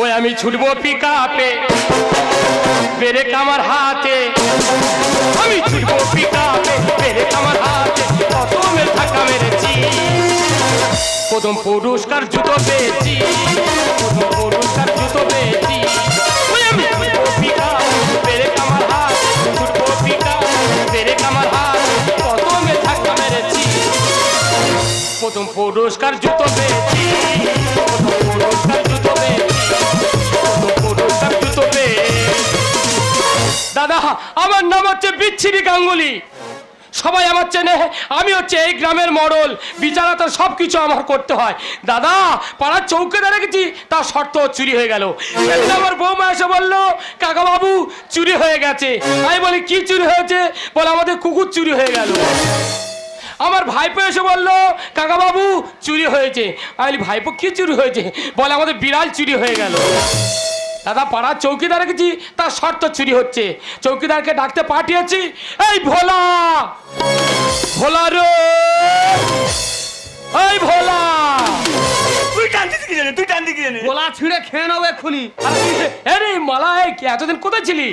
ওই আমি ছুটবো পিকআপে, ব্রেক আমার হাতে। আমি ছুটবো পিকআপে, ব্রেক আমার হাতে। কত মেল ধাক্কা মেরেছি, প্রথম পুরস্কার জুতো পেয়েছি, প্রথম পুরস্কার জুতো পেয়েছি। ওই আমি ছুটবো পিকআপে, ব্রেক আমার হাতে। ছুটবো পিকআপে, ব্রেক আমার হাতে। কত মেল ধাক্কা মেরেছি, প্রথম পুরস্কার জুতো পেয়েছি, প্রথম পুরস্কার জুতো পেয়েছি, প্রথম পুরস্কার জুতো পেয়েছি। দাদা, আমার নাম হচ্ছে বিচ্ছিরি গাঙ্গুলি, সবাই আমার চেনে। আমি হচ্ছে এই গ্রামের মডেল, বিচারাতে সব কিছু আমার করতে হয়। দাদা, পাড়ার চৌকিদার রেখেছি, তার শর্ত চুরি হয়ে গেল। সেদিন আমার বৌমা এসে বললো, কাকা বাবু চুরি হয়ে গেছে। আমি বলি, কি চুরি হয়েছে? বলে, আমাদের কুকুর চুরি হয়ে গেল। আমার ভাইপো এসে বললো, কাকা বাবু চুরি হয়েছে। আমি বলি, ভাইপো কি চুরি হয়েছে? বলে, আমাদের বিড়াল চুরি হয়ে গেল। দাদা, পাড়ার চৌকিদার রেখেছি, তার শর্ত চুরি হচ্ছে। চৌকিদারকে ডাকতে পাঠিয়েছি, এই ভোলা, ভোলা রে, এই ভোলা। তুই টানছিস কি জানে, তুই টানছিস কি জানে? গোলা ছিঁড়ে খেয়ে নেবো এক্ষুনি। আরে মালা, এতদিন কোথায় ছিলি?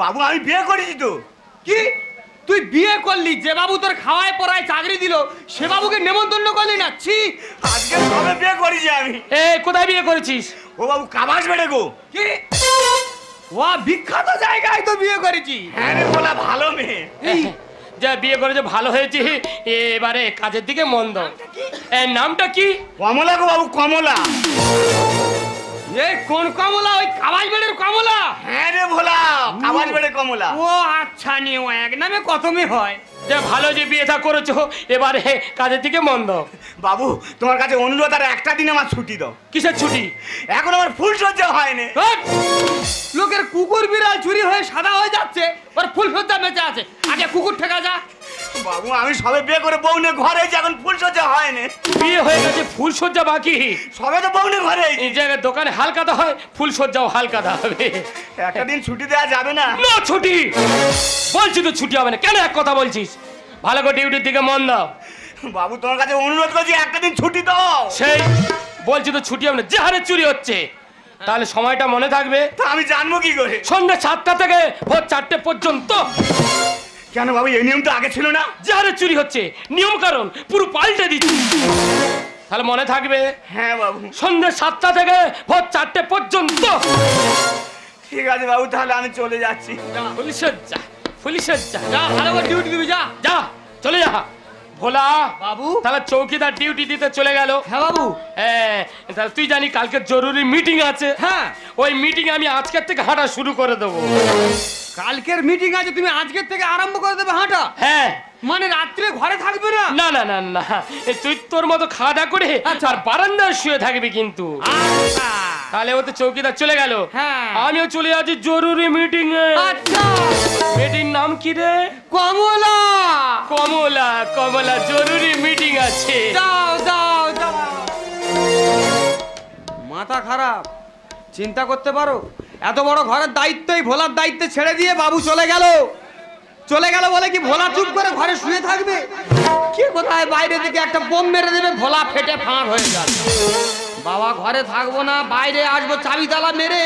বাবু, আমি বিয়ে করেছি তো। কি তুই বিয়ে করলি? যে বাবু তোর খাওয়ায় পড়ায় চাকরি দিল, সে বাবুকে নেমন্তন্ন করলি না? ছি, আজকে কবে বিয়ে করেছি আমি? কোথায় বিয়ে করেছিস? ও বাবু, কাবাস বেড়ে গো। কি ওয়া বিখ্যাত জায়গায় তো বিয়ে করেছি। হ্যাঁ রে বলা, ভালো মেয়ে। যা বিয়ে করেছে ভালো হয়েছে, এবারে কাজের দিকে মন দাও। নামটা কি? কমলা গো বাবু, কমলা। এই কোন কমলা? ওই কাবাস বেড়ের কমলা? হ্যাঁ রে ভোলা, কাবাস বেড়ে কমলা। ও আচ্ছা, নিয়ে ও এক নামে কত মেয়ে হয়। যে ভালো যে বিয়েটা করেছো, এবারে কাজের দিকে মন দাও। বাবু, তোমার কাছে অনুরোধ, আর একটা দিন আমার ছুটি দাও। কিসের ছুটি? এখন আমার ফুল সজ্জা হয়নি। লোকের কুকুর বিড়াল চুরি হয়ে সাদা হয়ে যাচ্ছে, ওর ফুল সজ্জা বেঁচে আছে। আগে কুকুর ঠেকা যা। বাবু, আমি সবে বিয়ে করে বউনে ঘরে যে এখন ফুল সজ্জা হয়নি। বিয়ে হয়ে গেছে, ফুল সজ্জা বাকি। সবে তো বউনে ঘরে। এই জায়গায় দোকানে হালকাতা হয়, ফুল সজ্জাও হালকাতা হবে। একটা দিন ছুটি দেওয়া যাবে না? না ছুটি, বলছি তো ছুটি হবে না। কেন এক কথা বলছিস? ভালো করে ডিউটির দিকে মন দাও। বাবু, তোমার কাছে অনুরোধ করছি, একটা দিন ছুটি দাও। সেই বলছি তো ছুটি হবে না। যে হারে চুরি হচ্ছে, তাহলে সময়টা মনে থাকবে। তা আমি জানবো কি করে? সন্ধ্যা 7টা থেকে ভোর 4টে পর্যন্ত। কেন বাবু, এই নিয়ম তো আগে ছিল না? যে হারে চুরি হচ্ছে, নিয়ম কারণ পুরো পাল্টে দিচ্ছি, তাহলে মনে থাকবে। হ্যাঁ বাবু। সন্ধ্যা 7টা থেকে ভোর 4টে পর্যন্ত। ঠিক আছে বাবু, তাহলে আমি চলে যাচ্ছি। পুলিশের যা, পুলিশের যা, যা ভালো করে ডিউটি দিবি, যা যা, চলে যা। ভোলা বাবু। তাহলে চৌকিদার ডিউটি দিতে চলে গেল। হ্যাঁ বাবু। হ্যাঁ, তাহলে তুই জানি কালকে জরুরি মিটিং আছে। হ্যাঁ, ওই মিটিং আমি আজকের থেকে হাঁটা শুরু করে দেবো। কালকের মিটিং আছে, তুমি আজকের থেকে আরম্ভ করে দেবে হাঁটা? হ্যাঁ। মানে রাত্রে ঘরে থাকবে না? না না না না, তুই তোর মতো খাওয়া দাওয়া করে আর বারান্দায় শুয়ে থাকবি কিন্তু। আচ্ছা, তাহলে ও তো চৌকিদার চলে গেল, হ্যাঁ, আমিও চলে যাচ্ছি জরুরি মিটিং এ। আচ্ছা, মিটিং নাম কি রে? কমলা। কমলা, কমলা, জরুরি মিটিং আছে। যাও যাও যাও। মাথা খারাপ, চিন্তা করতে পারো? এত বড় ঘরের দায়িত্বই ভোলার দায়িত্বে ছেড়ে দিয়ে বাবু চলে গেল। চলে গেল বলে কি ভোলা চুপ করে ঘরে শুয়ে থাকবে? কি কোথায় বাইরে থেকে একটা বোম মেরে দেবে, ভোলা ফেটে ফাঁক হয়ে যাবে। বাবা ঘরে থাকবো না, বাইরে আসবো চাবি তালা মেরে,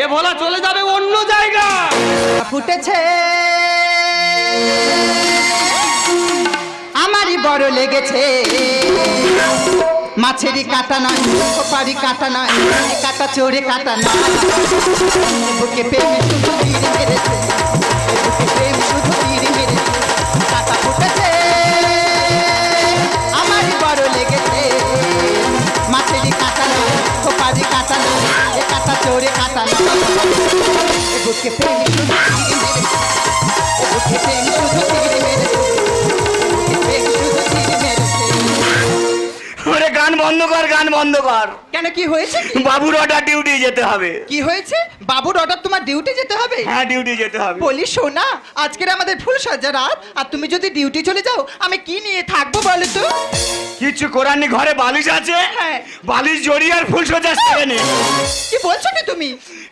এ ভোলা চলে যাবে অন্য জায়গা। ফুটেছে আমারই বড় লেগেছে, মাছেরই কাটা নয়, কোপারি কাটা নয়, কাটা চোরে কাটা নয়। বুকে প্রেম শুধু তীর মেরেছে, বুকে প্রেম শুধু তীর মেরেছে। কাটা ফুটেছে আমারই বড় লেগেছে, মাছেরই কাটা নয়, কোপারি কাটা নয়, কাটা চোরে কাটা নয়। বুকে প্রেম শুধু তীর মেরেছে, বুকে প্রেম শুধু তীর মেরেছে, বুকে প্রেম শুধু তীর মেরেছে। ওরে গান বন্ধ কর, গান বন্ধ কর। কেন, কি হয়েছে? বাবুর অর্ডার, ডিউটি যেতে হবে। কি হয়েছে? বাবুর অর্ডার, তোমার ডিউটি যেতে হবে? হ্যাঁ, ডিউটি যেতে হবে। বলি শোনা, আজকের আমাদের ফুল সজ্জা রাত, আর তুমি যদি ডিউটি চলে যাও, আমি কি নিয়ে থাকবো বলো তো? কিছু করার নেই, ঘরে বালিশ আছে। হ্যাঁ। বালিশ জড়িয়ে আর ফুল সজ্জা সেরে নে। কি বলছো কি তুমি?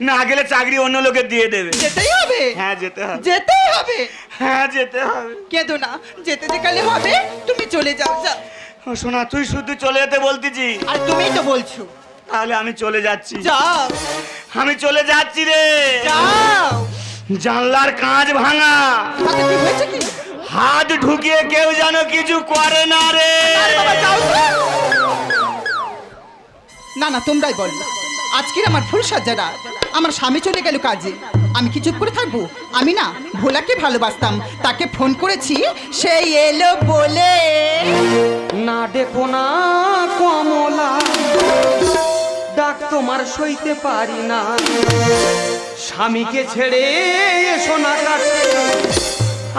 না গেলে চাকরি অন্য লোকে দিয়ে দেবে। যেতেই হবে? হ্যাঁ, যেতে হবে। যেতেই হবে? হ্যাঁ, যেতে হবে। কেঁদো না, যেতে যে কালে হবে, তুমি চলে যাও। যাও। ও শোনা, তুই শুধু চলে যেতে বলতেছি। আর তুমিই তো বলছো। তাহলে আমি চলে যাচ্ছি। যাও। আমি চলে যাচ্ছি রে। যাও। জানলার কাঁচ ভাঙা, তাতে কি হয়েছে কি? হাত ঢুকিয়ে কেউ যেন কিছু করে না রে। আরে বাবা, যাও তো। না না, তোমরাই বলো, আজকের আমার ফুল সাজা রাত। আমার স্বামী চলে গেল কাজে, আমি কি চুপ করে থাকবো? আমি না ভোলাকে ভালোবাসতাম, তাকে ফোন করেছি, সেই এলো বলে। না দেখো না কমলা, ডাক তোমার সইতে পারি না। স্বামীকে ছেড়ে এসো না কাছে,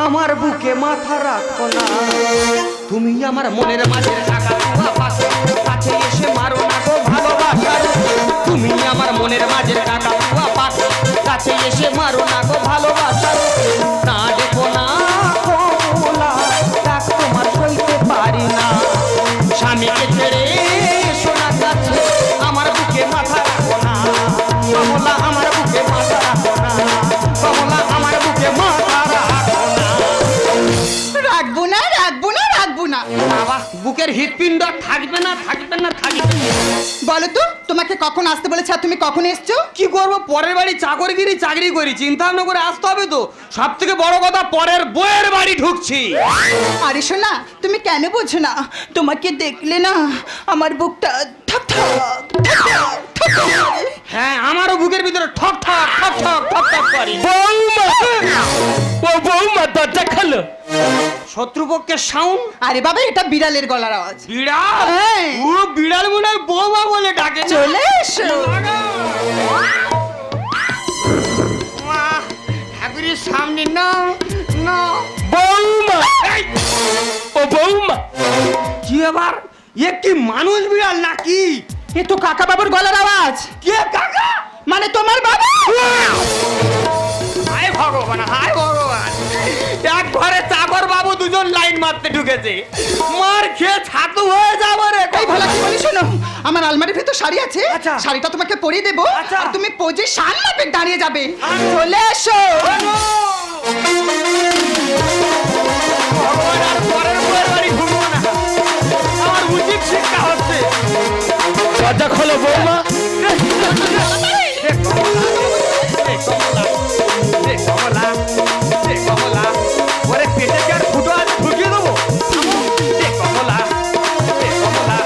আমার বুকে মাথা রাখো না। তুমি আমার মনের মাঝের টাকা পাশে, কাছে এসে মারো না গো ভালোবাসার। তুমি আমার মনের মাঝের টাকা পাশে, কাছে এসে মারো না গো ভালোবাসার। না দেখো না কমলা, ডাক তোমার সইতে পারি না। স্বামীকে ছেড়ে এসো না কাছে, আমার বুকে মাথা রাখো না। কমলা আমার বুকে মাথা রাখো না, কমলা আমার বুকে মাথা রাখো না। রাখবো না, রাখবো না, রাখবো না। বাবা, বুকের হৃৎপিণ্ড থাকবে না, থাকবে না, থাকবে না। বলো তো, তোমাকে কখন আসতে বলেছে আর তুমি কখন এসছো? কি করবো, পরের বাড়ি চাকরগিরি চাকরি করি, চিন্তা ভাবনা করে আসতে হবে তো। সব থেকে বড় কথা, পরের বইয়ের বাড়ি ঢুকছি। আরে শোনা, তুমি কেন বোঝো না? তোমাকে দেখলে না আমার বুকটা ঠক ঠক ঠক ঠক ঠক করে। হ্যাঁ, আমারও বুকের ভিতরে ঠক ঠক ঠক ঠক ঠক ঠক করে। বৌমা, ও বৌমা দরজা খোলো। শত্রুপক্ষের সাউন্ড। আরে বাবা, এটা বিড়ালের গলার আওয়াজ। বিড়াল? হ্যাঁ। ও বিড়াল মনে হয় বৌমা বলে ডাকে। চলে এসো। ঠাকুরের সামনে না না। বৌমা, এই, ও বৌমা, কি ব্যাপার? এ কি মানুষ বিড়াল নাকি? এ তো কাকা বাবুর গলার আওয়াজ। কে কাকা? মানে তোমার বাবা। হায় ভগবান, হায় ভগবান। এক ঘরে চাকর বাবু দুজন লাইন মারতে ঢুকেছে। মার খেয়ে ছাতু হয়ে যাবো রে। এই ভালো কি বলি শোনো, আমার আলমারির ভিতর শাড়ি আছে, আচ্ছা। শাড়িটা তোমাকে পরিয়ে দেবো, আচ্ছা। আর তুমি পজিশন মাফিক দাঁড়িয়ে যাবে। চলে এসো। ভগবান, আর পরের বউয়ের বাড়ি ঘুরবো না। আমার উচিত শিক্ষা হচ্ছে। দরজা খোলো বৌমা। ওরে পেটে কি আর ফুটো আছে, ঢুকিয়ে দেবো। কমলা, কমলা,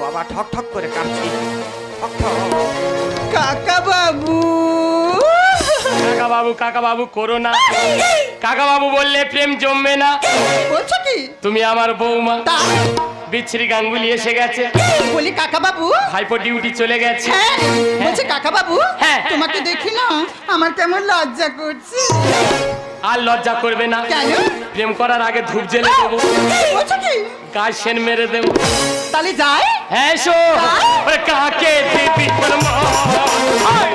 বাবা, ঠক ঠক করে কাঁপছি। ঠক ঠক। কাকা বাবু। কাকা বাবু করো না। কাকা বাবু বললে প্রেম জমবে না। বলছো কি? তুমি আমার বৌমা। তাই বিচ্ছিরি গাঙ্গুলি এসে গেছে, বলি কাকা বাবু। ভাইপো ডিউটি চলে গেছে। হ্যাঁ, বলছে কাকা বাবু, হ্যাঁ। তোমাকে দেখি না আমার কেমন লজ্জা করছে। আর লজ্জা করবে না। কেন? প্রেম করার আগে ধূপ জেলে দেবো, বলছো কি? গাছ সেন মেরে দেবো। তাহলে যাই। হ্যাঁ শো, ওরে কাকে দিবি তোর মন,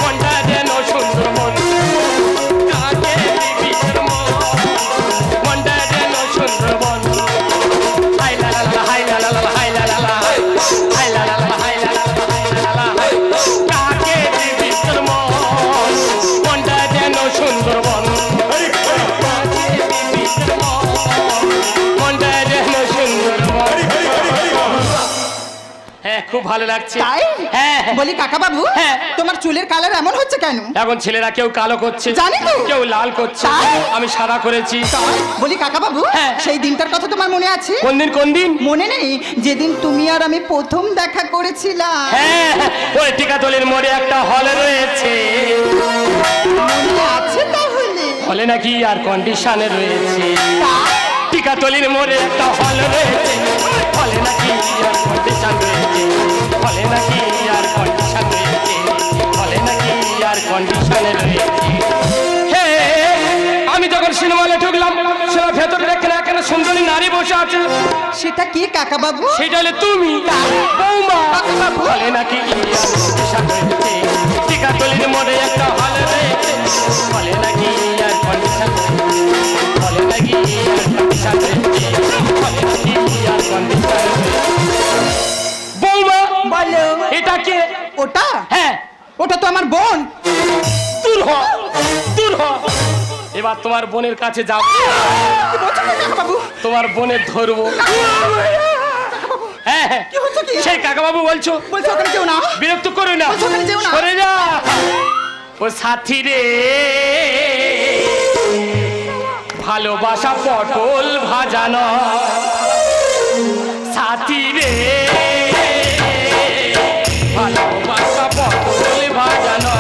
মনটা যেন সুন্দরবন। কাকে দিবি তোর মন, মনটা যেন সুন্দরবন। হাই লা লা লা, হাই লা লা লা, হাই লা লা লা, হাই লা লা লা, হাই লা লা লা, হাই লা লা লা। কাকে দিবি তোর মন, মনটা যেন সুন্দরবন। কাকে দিবি তোর মন, মনটা যেন সুন্দরবন। হ্যাঁ, খুব ভালো লাগছে। তাই? হ্যাঁ। বলি কাকা বাবু, হ্যাঁ। তোমার চুলের কালার এমন হচ্ছে কেন? এখন ছেলেরা কেউ কালো করছে, জানি তো। কেউ লাল করছে, তাই? আমি সাদা করেছি। বলি কাকা বাবু, হ্যাঁ। সেই দিনটার কথা তোমার মনে আছে? কোন দিন কোন দিন? মনে নেই যেদিন তুমি আর আমি প্রথম দেখা করেছিলাম? হ্যাঁ, ওই টিকাতলির মোড়ে একটা হল রয়েছে। মনে আছে তাহলে? হলে নাকি আর কন্ডিশনে রয়েছে। তাই? টিকাতলির মোড়ে একটা হল রয়েছে, হলে নাকি আর কন্ডিশন রয়েছে, হলে নাকি আর কন্ডিশন রয়েছে, হলে নাকি আর কন্ডিশনে রয়েছে। হে, আমি যখন সিনেমা হলে ঢুকলাম, সেটা ভেতরে দেখে না কেন সুন্দরী নারী বসে আছে। সেটা কি কাকা বাবু? সেটা হলে তুমি বৌমা। হলে নাকি আর কন্ডিশন রয়েছে, টিকাতলির মোড়ে একটা হল রয়েছে, হলে নাকি আর কন্ডিশন রয়েছে, হলে নাকি আর কন্ডিশন রয়েছে, হলে নাকি আর কন্ডিশন রয়েছে। বৌমা বলো। এটা কে? ওটা? হ্যাঁ, ওটা তো আমার বোন। দূর হ, দূর হ। এ এবার তোমার বোনের কাছে যাবো, কি বলছো কি কাকাবাবু? তোমার বোনের ধরবো। হ্যাঁ হ্যাঁ, কি হচ্ছে কি? সেই কাকাবাবু বলছো? বলছো ওখানে যেও না। বিরক্ত করো না, বলছো ওখানে যেও না। সরে যা। ও সাথী রে, ভালোবাসা পটল ভাজানো সাথী রে, ভালোবাসা পটল ভাজানো।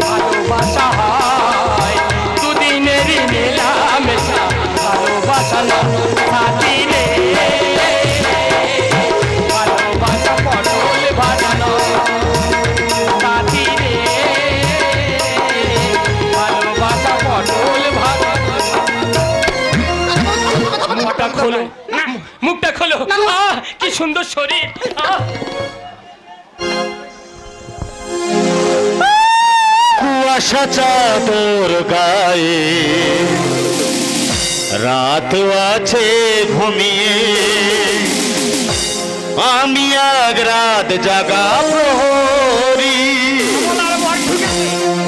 ভালোবাসা হয় দুদিনেরই মেলামেশা, ভালোবাসা না সাথী রে, ভালোবাসা পটল ভাজানো সাথী রে, ভালোবাসা পটল ভাজানো। মুখটা খোলো, মুখটা খোলো। আহ, কি সুন্দর শরীর। আহ, কুয়াশা চাদর গায়ে, রাত আছে ঘুমিয়ে, আমি এক রাত জাগা প্রহরী,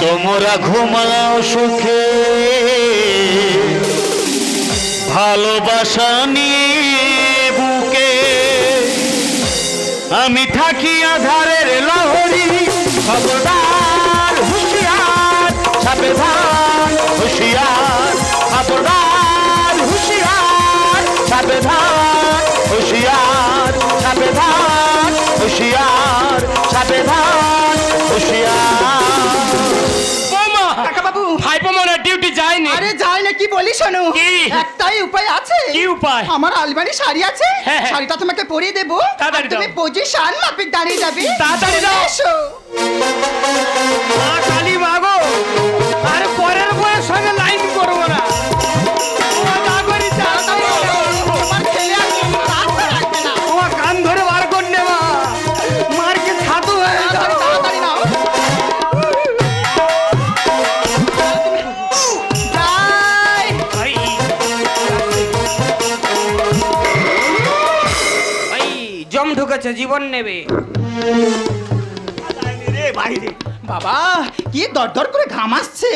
তোমরা ঘুমাও সুখে, ভালোবাসা নিয়ে বুকে, আমি থাকি আধারের লহরী। খবরদার হুঁশিয়ার, সাবধান হুঁশিয়ার, খবরদার হুঁশিয়ার, সাবধান হুঁশিয়ার, সাবধান হুঁশিয়ার, সাবধান হুঁশিয়ার। বৌমা, কাকাবাবু। ভাইপো মনে হয় ডিউটি যায়নি। আরে যাই না, কি বলি শোনো। কি? একটাই উপায় আছে। কি উপায়? আমার আলমারি শাড়ি আছে, হ্যাঁ, হ্যাঁ। শাড়িটা তোমাকে পরিয়ে দেবো, তাড়াতাড়ি আর তুমি দাও। পজিশন মাফিক দাঁড়িয়ে যাবে। তাড়াতাড়ি দাও। এসো। মা কালী মা গো, আর পরের বয়ের সঙ্গে লাইন করবো না। ও যা করি যা, তোমার ছেলে আর রাস্তা রাখবে না। তোমার কান ধরে বার করলে মা, মারকে ছাতু হয়ে যাবে। তাড়াতাড়ি তাড়াতাড়ি নাও। যাই। জম ঢুকেছে, জীবন নেবে। রে বাইরে বাবা কি দরদর করে ঘাম আসছে।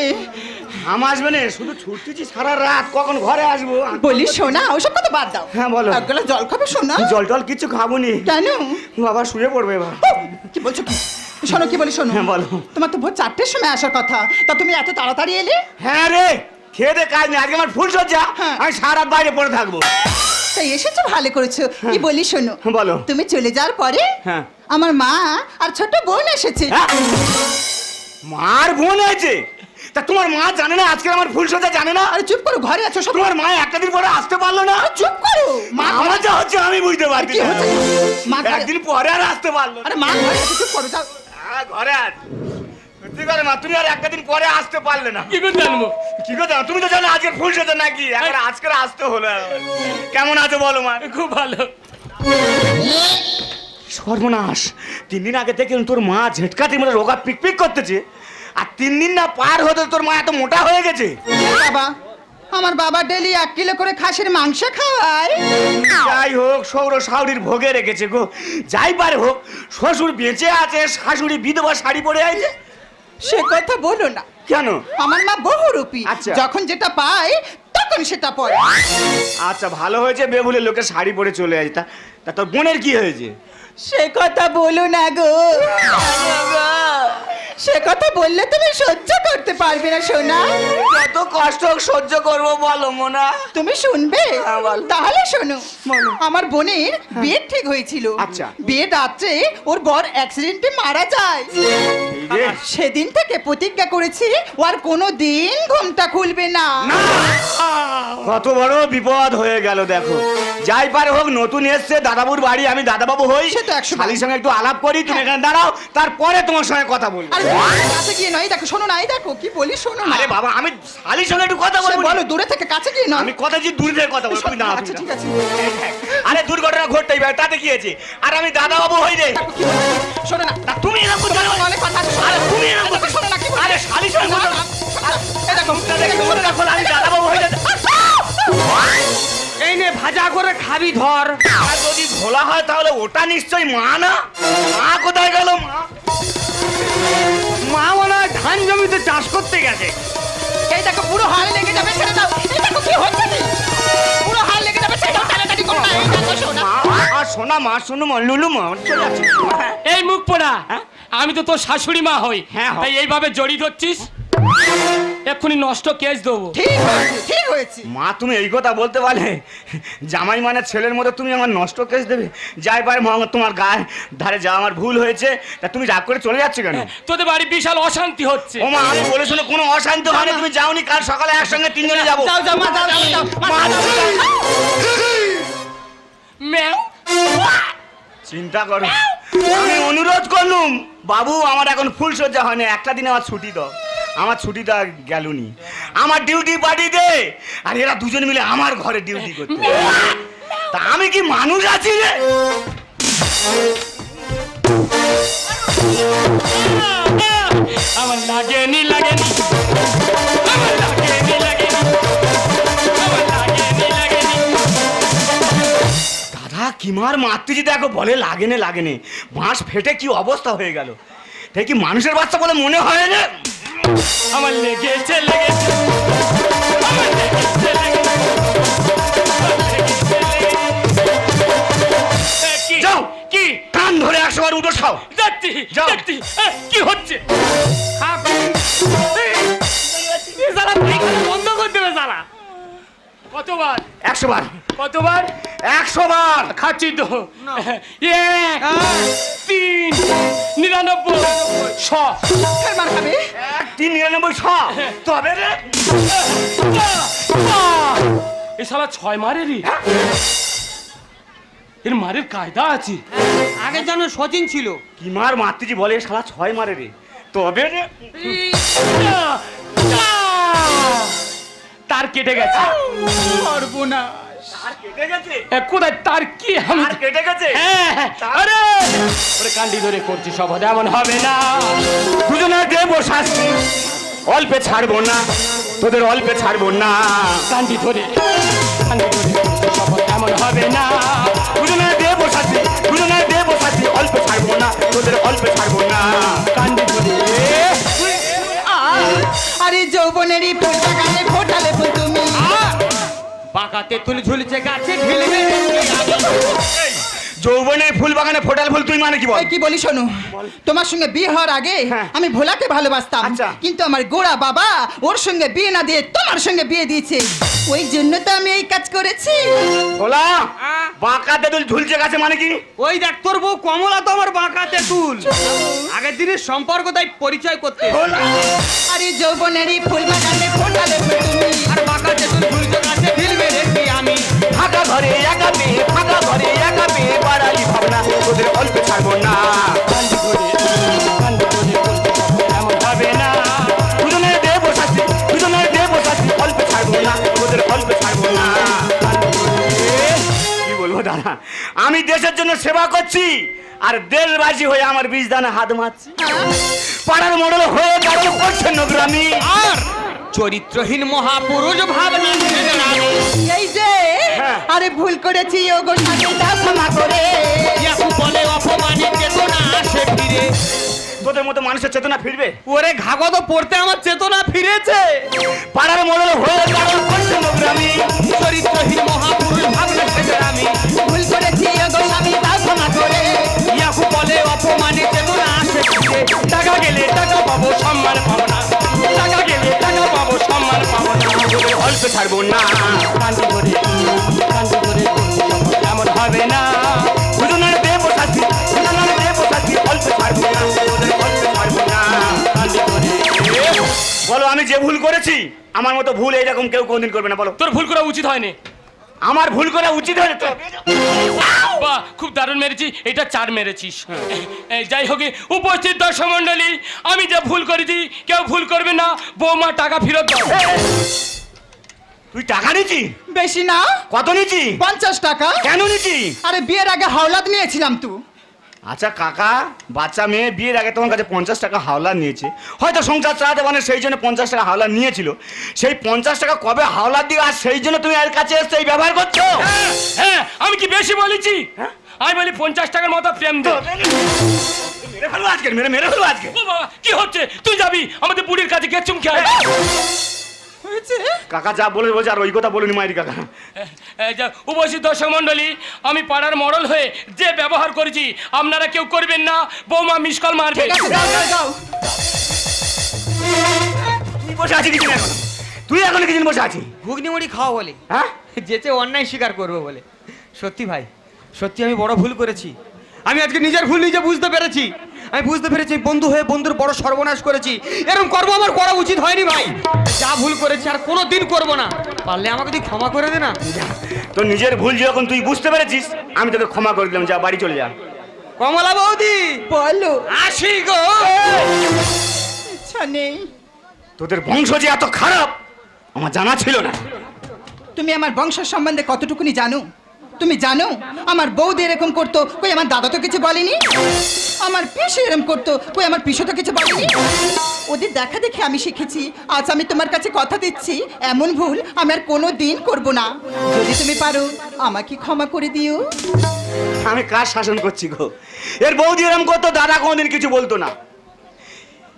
ঘাম আসবে না, শুধু ছুটতেছি সারা রাত, কখন ঘরে আসবো। বলি শোনা, ওসব কথা বাদ দাও। হ্যাঁ, বলো। এক গ্লাস জল খাবে শোনা? জল টল কিছু খাবো নি, কেন? বাবা শুয়ে পড়বে এবার। কি বলছো কি? শোনো কি বলি শোনো। হ্যাঁ, বলো। তোমার তো ভোর 4টের সময় আসার কথা, তা তুমি এত তাড়াতাড়ি এলে? হ্যাঁ রে, খেয়ে দে কাজ নেই, আজকে আমার ফুল সজ্জা, হ্যাঁ। আমি সারা রাত বাইরে পড়ে থাকবো। তাই এসেছো, ভালো করেছো। কি বলি শোনো, বলো। তুমি চলে যাওয়ার পরে হ্যাঁ। আমার মা আর ছোট বোন এসেছে। হ্যাঁ? মার বোন আছে? তা তোমার মা জানে না আজকে আমার ফুল সজ্জা, জানে না? আরে চুপ করো, ঘরে আছো সব। তোমার মা একটা দিন পরে আসতে পারলো না? চুপ করো। মা ঘরে আমার যা হচ্ছে আমি বুঝতে পারছি কি না। হচ্ছে? মা ঘরে- একদিন পরে আর আসতে পারলো না। আরে মা ঘরে আছে, চুপ করো যাও। ঘরে আস, সত্যি করে মা, তুমি আর একটা দিন পরে আসতে পারলে না। কি করে জানবো? কি কথা, তুমি তো জানো আজকে ফুল সজ্জা নাকি, এখন আজকে আসতে হলো। কেমন আছো বলো মা? খুব ভালো। সর্বনাশ, 3 দিন আগে থেকে তোর মা ঝেটকাতে মানে রোগা পিকপিক করতেছে, আর 3 দিন না পার হতে তোর মা এত মোটা হয়ে গেছে। বাবা, আমার বাবা ডেলি 1 কিলো করে খাসির মাংস খাওয়ায়। যাই হোক, সৌর শাশুড়ির ভোগে রেখেছে গো। যাই পারে হোক, শ্বশুর বেঁচে আছে, শাশুড়ি বিধবা শাড়ি পরে আছে। সে কথা বলো না। কেন? আমার মা বহুরূপী, আচ্ছা। যখন যেটা পায় তখন সেটা পরে। আচ্ছা, ভালো হয়েছে বেবুলের লোকের শাড়ি পরে চলে আসে। তা তোর বোনের কি হয়েছে? সে কথা বলো না গো। সে কথা বললে তুমি সহ্য করতে পারবে না সোনা। কত কষ্ট সহ্য করবো বলো মোনা। তুমি শুনবে? হ্যাঁ, বল। তাহলে শোনো। আমার বোনের বিয়ে ঠিক হয়েছিল। আচ্ছা। বিয়ে রাত্রে ওর বর অ্যাক্সিডেন্টে মারা যায়। এই রে। সেদিন থেকে প্রতিজ্ঞা করেছি ও আর কোনো দিন ঘুমটা খুলবে না। কত বড় বিপদ হয়ে গেল দেখো। যাই পারে হোক, নতুন এসছে দাদাবুর বাড়ি, আমি দাদাবাবু হই। সে তো 100 শালির সঙ্গে একটু আলাপ করি, তুমি এখানে দাঁড়াও, তারপরে তোমার সঙ্গে কথা বলবো। আরে কাছে গিয়ে নয়, দেখো শোনো না, এই দেখো কি বলি শোনো না। আরে বাবা, আমি শালির সঙ্গে একটু কথা সে বলবো। বলো দূরে থেকে কাছে গিয়ে নয়। আমি কথা যে দূর থেকে কথা বলবো, তুমি দাঁড়াও, আচ্ছা তুমি ঠিক আছে। দাঁড়াও। আরে দুর্ঘটনা ঘটতেই পারে, তাতে কি আছে? আর আমি দাদাবাবু হই রে। দেখো কি বলছি, শোনো না। তা তুমি এরকম করছো কেন? অনেক কথা আছে, শোনো আরে না। তুমি এরকম দেখো, শোনো না কি বলছি। আরে শালির সঙ্গে কথা বলো। এই দেখো, মুখটা দেখে মনে রাখো, আমি দাদাবাবু হই রে। এই নে ভাজা করে খাবি, ধর। আর যদি ভোলা হয় তাহলে ওটা নিশ্চয়ই মা না? মা কোথায় গেল? মা মা মনে হয় ধান জমিতে চাষ করতে গেছে। এই দেখো পুরো হাল লেগে যাবে, ছেড়ে দাও। এই দেখো কি হচ্ছে কি, পুরো হাল লেগে যাবে, ছেড়ে দাও, তাড়াতাড়ি করো না। এই দেখো সোনা, আর শোনা মা, শোনো মা, লুলু মা, চলে যাচ্ছে। এই মুখ পোড়া, হ্যাঁ? আমি তো তোর শাশুড়ি মা হই, হ্যাঁ, হও। তাই এইভাবে জড়ি ধরছিস? এক্ষুনি নষ্ট কেস দেবো। ঠিক হয়েছে, ঠিক হয়েছে। মা তুমি এই কথা বলতে পারলে? জামাই মানে ছেলের মতো তুমি আমার নষ্ট কেস দেবে? যাই পারে মা, তোমার গায়ে ধারে যা আমার ভুল হয়েছে, তা তুমি রাগ করে চলে যাচ্ছে কেন? তোদের বাড়ি বিশাল অশান্তি হচ্ছে। ও মা, আমি বলে শোনো কোনো অশান্তি হয় না, তুমি যাওনি, কাল সকালে একসঙ্গে তিনজনে যাবো। যাও যাও মা, যাও যাও যাও মা, যাও, যাও। ম্যাও। চিন্তা করো, আমি অনুরোধ করলুম বাবু আমার এখন ফুল সজ্জা হয় না, একটা দিন আমার ছুটি দাও। আমার ছুটিটা গেলুনি, আমার ডিউটি পাঠিয়ে দে। আর এরা দুজন মিলে আমার ঘরে ডিউটি করতে, তা আমি কি মানুষ আছি রে? আমার লাগেনি, লাগেনি, আমার লাগেনি, লাগেনি, আমার লাগেনি, লাগেনি। দাদা কি মার মারতেছি দেখো, বলে লাগেনে লাগেনে, বাঁশ ফেটে কি অবস্থা হয়ে গেল। তাই কি মানুষের বাচ্চা বলে মনে হয় না? আমার লেগেছে, লেগেছে, আমার লেগেছে, লেগেছে, আমার লেগেছে, লেগেছে। কি? যাও। কি? কান ধরে 100 বার উঠো খাও। যাচ্ছি, যাও। যাচ্ছি। কি হচ্ছে? সালা পায়খানা বন্ধ করে দেবে সালা। কতবার? 100 বার, কতবার? 100 বার। খাচ্ছি তো। 1, 3, 99, 100। ফের মার খাবে। 399 তবে রে এ শালা 6 মারেরই। এর মারের কায়দা আছে। আগে যেন সচিন ছিল। কি মার মারতেছি বলে, শালা 6 মারে রে, তবে রে তার কেটে গেছে। সর্বনাশ। আর কেটে গেছে, কোথায় তার কি? আমি আর কেটে গেছে। হ্যাঁ, আরে ওরে কান্ডি ধরে করছি সব, এমন হবে না। দুজনে দেবো শাস্তি, অল্পে ছাড়বো না, তোদের অল্পে ছাড়বো না। কান্ডি ধরে করছি সব, এমন হবে না। দুজনে দেবো শাস্তি, দুজনে দেবো শাস্তি, অল্পে ছাড়বো না, তোদের অল্পে ছাড়বো না। কান্ডি ধরে আরে যৌবনেরই ফুল বাগানে ফোটালে ফুল তুমি। বাঁকা তেঁতুল ঝুলছে গাছে ঢিলবে রে এই, যৌবনের ফুল বাগানে ফোটাল ফুল, তুই মানে কি বল? এই কি বলি শোনো, তোমার সঙ্গে বিয়ে হওয়ার আগে হ্যাঁ। আমি ভোলাকে ভালোবাসতাম, আচ্ছা। কিন্তু আমার গোড়া বাবা ওর সঙ্গে বিয়ে না দিয়ে তোমার সঙ্গে বিয়ে দিয়েছে, ওই জন্য তো আমি এই কাজ করেছি। বলা বাঁকা তেঁতুল ঝুলছে গাছে মানে কি? ওই দেখ তোর বউ কমলা তো আমার বাঁকা তেঁতুল। আগের দিনের সম্পর্ক তাই পরিচয় করতে। আরে যৌবনেরই ফুল বাগানে ফোটালে ফুল তুমি। আর বাঁকা তেঁতুল ঝুলছে গাছে ঢিলবে রে আমি। ফাঁকা ঘরে একাবে, ফাঁকা ঘরে একাবে, বাড়ালি ভাবনা, তোদের অল্পে ছাড়বো না। কান্ডি ধরে করছি সব, এমন হবে না। দুজনে দেবো শাস্তি, দুজনে দেবো শাস্তি, অল্পে ছাড়বো না, তোদের অল্পে ছাড়বো না। কি বলবো দাদা, আমি দেশের জন্য সেবা করছি আর দেশবাসী হয়ে আমার বীজ দানে হাত মারছি। পাড়ার মোড়ল হয়ে দাঁড়াল করছে নোগ্রামি। আর চরিত্রহীন মহাপুরুষ ভাবনা এই যে হ্যাঁ। আরে ভুল করেছি ও গো সাথে দাও ক্ষমা করে। বলে অপমানিত চেতনা আসে ফিরে। তোদের মতো মানুষের চেতনা ফিরবে? ওরে ঘাগত পড়তে আমার চেতনা ফিরেছে। পাড়ার মোড়ল হয়ে দাঁড়াল করছে নোগ্রামি। চরিত্রহীন মহাপুরুষ ভাবনা ছেড়ে আমি। ভুল করেছি ও গো স্বামী দাও ক্ষমা করে। ইয়াকু বলে অপমানিত চেতনা আসে ফিরে। টাকা গেলে টাকা পাবো, সম্মান পাবো না। টাকা গেলে টাকা পাবো, সম্মান পাবো না। তোদের অল্পে ছাড়বো না। কান্ডি ধরে করছি সব, এমন হবে না। দুজনের দেবো শাস্তি, দুজনের দেবো শাস্তি, অল্পে ছাড়বো না, তোদের অল্পে ছাড়বো না। কান্ডি ধরে বলো আমি যে ভুল করেছি, আমার মতো ভুল এইরকম কেউ কোনদিন করবে না। বলো তোর ভুল করা উচিত হয়নি। আমার ভুল করা উচিত হয়ে তো। বাহ, খুব দারুণ মেরেছি, এটা 4 মেরেছিস। যাই হোক, উপস্থিত দর্শক মণ্ডলী, আমি যে ভুল করেছি কেউ ভুল করবে না। বৌমা টাকা ফেরত দাও। তুই টাকা নিচ্ছি? বেশি না, কত নিচ্ছি? 50 টাকা। কেন নিচ্ছি? আরে বিয়ের আগে হাওলাত নিয়েছিলাম তো। আচ্ছা কাকা, বাচ্চা মেয়ে বিয়ের আগে তোমার কাছে 50 টাকা হাওলা নিয়েছে, হয়তো সংসার চালাতে মানে সেই জন্য 50 টাকা হাওলা নিয়েছিল। সেই 50 টাকা কবে হাওলা দিয়ে আর সেই জন্য তুমি এর কাছে এসে এই ব্যবহার করছো? হ্যাঁ, আমি কি বেশি বলেছি? আমি বলি 50 টাকার মতো প্রেম দে। মেরে ফেলবো আজকে, মেরে ফেলবো আজকে। ও বাবা, কি হচ্ছে? তুই যাবি আমাদের বুড়ির কাছে গিয়ে চুমকে আয়। কাকা যা বলে বলছে আর ওই কথা বলুনি মাইরি কাকা। উপস্থিত দর্শক মন্ডলী, আমি পাড়ার মডেল হয়ে যে ব্যবহার করেছি আপনারা কেউ করবেন না। বৌমা মিস কল মারবে। তুই বসে আছিস কিছু এখন? তুই এখন কিছু বসে আছিস? ঘুগনি মুড়ি খাওয়া বলে, হ্যাঁ যেচে অন্যায় স্বীকার করবো বলে। সত্যি ভাই, সত্যি আমি বড় ভুল করেছি। আমি আজকে নিজের ভুল নিজে বুঝতে পেরেছি। আমি বুঝতে পেরেছি বন্ধু হয়ে বন্ধুর বড় সর্বনাশ করেছি। এরকম কর্ম আমার করা উচিত হয়নি ভাই। যা ভুল করেছি আর কোনো দিন করবো না। পারলে আমাকে তুই ক্ষমা করে দে না। তোর নিজের ভুল যখন তুই বুঝতে পেরেছিস, আমি তোকে ক্ষমা করে দিলাম। যা বাড়ি চলে যা। কমলা বৌদি বলো। আসি গো। ইচ্ছা নেই। তোদের বংশ যে এত খারাপ আমার জানা ছিল না। তুমি আমার বংশের সম্বন্ধে কতটুকুনি জানো? তুমি জানো আমার বৌদি এরকম করতো, কই আমার দাদা তো কিছু বলেনি। আমার পিসি এরকম করতো, কই আমার পিসো তো কিছু বলেনি। ওদের দেখা দেখে আমি শিখেছি। আজ আমি তোমার কাছে কথা দিচ্ছি, এমন ভুল আমি আর কোনো দিন করবো না। যদি তুমি পারো আমাকে ক্ষমা করে দিও। আমি কার শাসন করছি গো? এর বৌদি এরম করতো, দাদা কোনদিন কিছু বলতো না।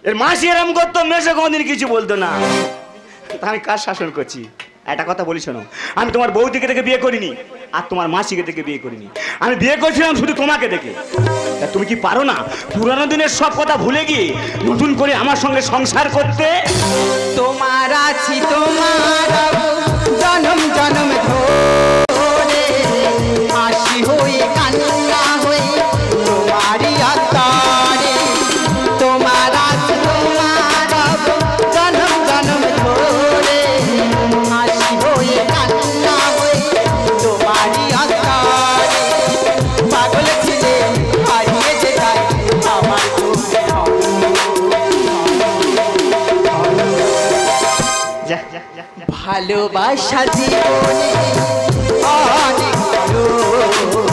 এর মাসি এরম করতো, মেসো কোনদিন কিছু বলতো না। তা আমি কার শাসন করছি? একটা কথা বলি শোনো, আমি তোমার বৌদিকে দেখে বিয়ে করিনি, আর তোমার মাসিকে দেখে বিয়ে করিনি। আমি বিয়ে করেছিলাম শুধু তোমাকে দেখে। তা তুমি কি পারো না পুরানো দিনের সব কথা ভুলে গিয়ে নতুন করে আমার সঙ্গে সংসার করতে? তোমার আছি তোমার জনম জনম ধরে, হাসি হয়ে কান্না হয়ে তোমারই আত্মারে। তোমার আছি তোমার জনম জনম ধরে, হাসি হয়ে কান্না হয়ে তোমারই আত্মারে। পাগল ছিলে হারিয়ে যেতাই আমার যা যা যা যা। ভালোবাসা জীবনে অনেক বড়।